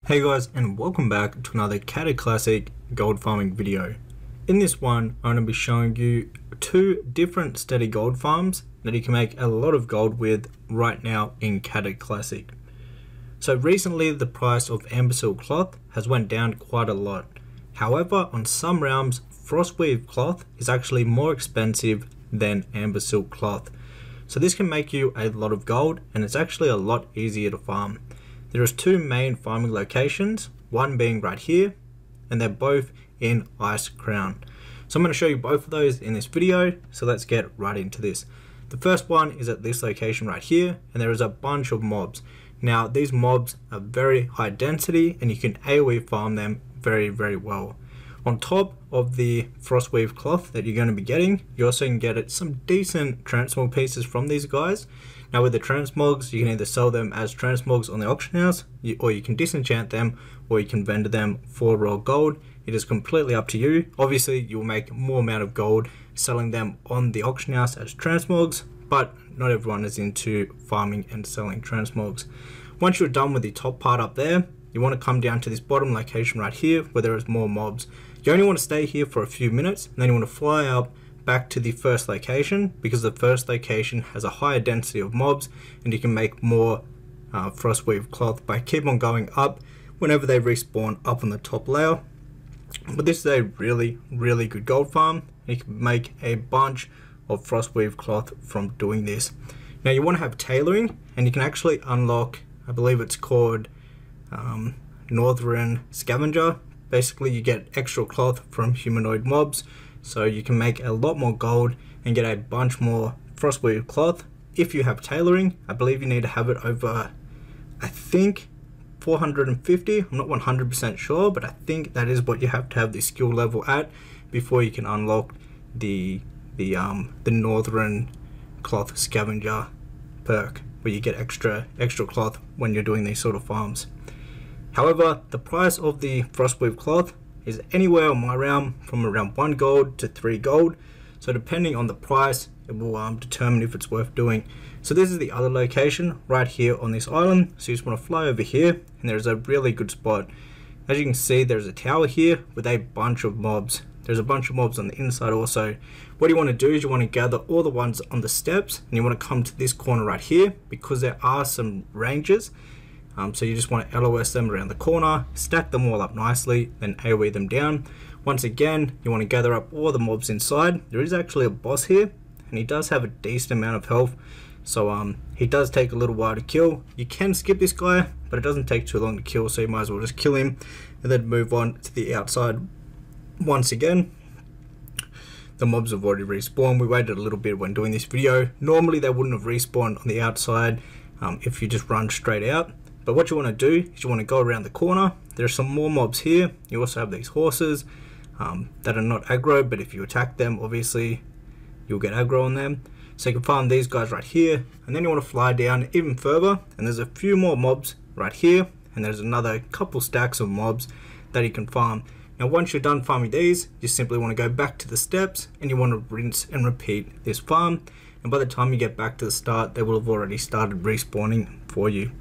Hey guys, and welcome back to another Cataclysm gold farming video. In this one, I'm going to be showing you two different steady gold farms that you can make a lot of gold with right now in Cataclysm. So recently the price of amber silk cloth has went down quite a lot. However, on some realms, frostweave cloth is actually more expensive than amber silk cloth. So this can make you a lot of gold, and it's actually a lot easier to farm. There's two main farming locations, one being right here, and they're both in Ice Crown. So I'm going to show you both of those in this video, so let's get right into this. The first one is at this location right here, and there is a bunch of mobs. Now these mobs are very high density, and you can AoE farm them very well. On top of the frostweave cloth that you're going to be getting, you also can get some decent transmog pieces from these guys. Now with the transmogs, you can either sell them as transmogs on the auction house, or you can disenchant them, or you can vendor them for raw gold. It is completely up to you. Obviously you'll make more amount of gold selling them on the auction house as transmogs, but not everyone is into farming and selling transmogs. Once you're done with the top part up there, you want to come down to this bottom location right here where there is more mobs. You only want to stay here for a few minutes, and then you want to fly up back to the first location, because the first location has a higher density of mobs and you can make more frostweave cloth by keep on going up whenever they respawn up on the top layer. But this is a really good gold farm, and you can make a bunch of frostweave cloth from doing this. Now you want to have tailoring, and you can actually unlock, I believe it's called Northern Scavenger. Basically you get extra cloth from humanoid mobs, so you can make a lot more gold and get a bunch more frostweave cloth. If you have tailoring, I believe you need to have it over, I think 450. I'm not 100% sure, but I think that is what you have to have the skill level at before you can unlock the Northern Cloth Scavenger perk, where you get extra cloth when you're doing these sort of farms. However, the price of the frostweave cloth is anywhere on my realm from around 1 gold to 3 gold. So depending on the price, it will determine if it's worth doing. So this is the other location right here on this island. So you just want to fly over here, and there's a really good spot. As you can see, there's a tower here with a bunch of mobs. There's a bunch of mobs on the inside also. What you want to do is you want to gather all the ones on the steps, and you want to come to this corner right here, because there are some ranges. So you just want to LOS them around the corner, stack them all up nicely, then AoE them down. Once again, you want to gather up all the mobs inside. There is actually a boss here, and he does have a decent amount of health. So he does take a little while to kill. You can skip this guy, but it doesn't take too long to kill, so you might as well just kill him and then move on to the outside. Once again, the mobs have already respawned. We waited a little bit when doing this video. Normally they wouldn't have respawned on the outside if you just run straight out. But what you want to do is you want to go around the corner. There are some more mobs here. You also have these horses that are not aggro, but if you attack them, obviously you'll get aggro on them. So you can farm these guys right here, and then you want to fly down even further, and there's a few more mobs right here, and there's another couple stacks of mobs that you can farm. Now once you're done farming these, you simply want to go back to the steps, and you want to rinse and repeat this farm, and by the time you get back to the start, they will have already started respawning for you.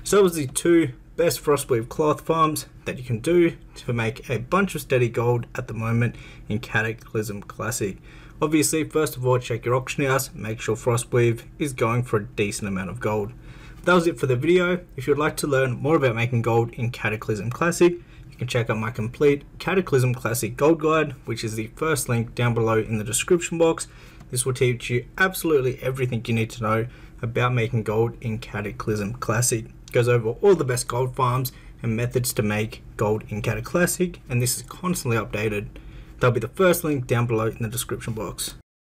So that was the two best frostweave cloth farms that you can do to make a bunch of steady gold at the moment in Cataclysm Classic. Obviously, first of all, check your auction house, make sure frostweave is going for a decent amount of gold. That was it for the video. If you'd like to learn more about making gold in Cataclysm Classic, you can check out my complete Cataclysm Classic gold guide, which is the first link down below in the description box. This will teach you absolutely everything you need to know about making gold in Cataclysm Classic. It goes over all the best gold farms and methods to make gold in Cataclysm, and this is constantly updated. That'll be the first link down below in the description box.